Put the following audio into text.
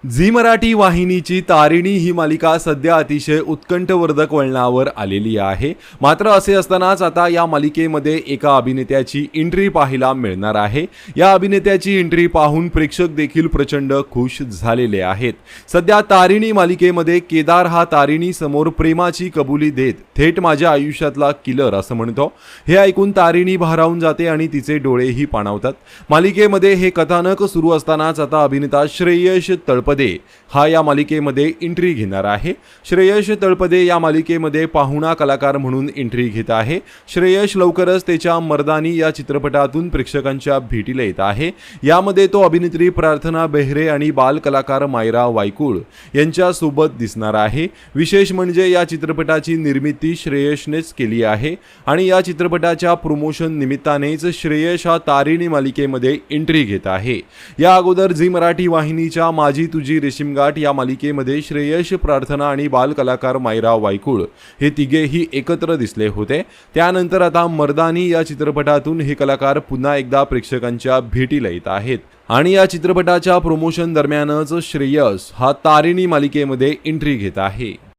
Zee Marathi वाहिनीची Tarini ही मालिका सध्या अतिशय उत्कंठवर्धक वळणावर आलेली आहे। मात्र असे असतानाच आता या मालिकेमध्ये एका अभिनेत्याची एंट्री पाहायला मिळणार आहे। या अभिनेत्याची एंट्री पाहून प्रेक्षक देखील प्रचंड खुश झालेले आहेत। सध्या तारिणी मालिकेमध्ये केदार हा तारिणी समोर प्रेमाची कबुली देत थेट माझ्या आयुष्यातला किलर असं म्हणतो। हे ऐकून तारिणी भारावून जाते आणि तिचे डोळेही पाणावतात। मालिकेमध्ये हे कथानक सुरू असतानाच आता अभिनेता श्रेयश तळपदे हा या मालिकेमध्ये एंट्री घेणार आहे। श्रेयश तळपदे या मालिकेमध्ये पाहुणा कलाकार म्हणून एंट्री घेत आहे। श्रेयश लवकरच त्याच्या मर्दानी या चित्रपटातून प्रेक्षकांच्या भेटीला येत आहे। यामध्ये तो अभिनेत्री प्रार्थना बेहरे आणि बाल कलाकार मायरा वायकुळ यांच्या सोबत दिसणार आहे। विशेष म्हणजे या चित्रपटाची निर्मिती श्रेयशनेच केली आहे आणि या चित्रपटाच्या प्रमोशन निमित्तानेच श्रेयश हा तारिणी मालिकेमध्ये एंट्री घेत आहे। या अगोदर झी मराठी वाहिनीच्या माझी तुझी रेशीमगाठ या मालिकेमध्ये श्रेयश, प्रार्थना आणि बाल कलाकार मायरा वायकुळ हे तिघेही एकत्र दिसले होते। त्यानंतर आता मर्दानी या चित्रपटातून हे कलाकार पुन्हा एकदा प्रेक्षकांच्या भेटीला येत आहेत आणि या चित्रपटाच्या प्रमोशन दरम्यानच श्रेयस हा तारिणी मालिकेमध्ये एंट्री घेत आहे।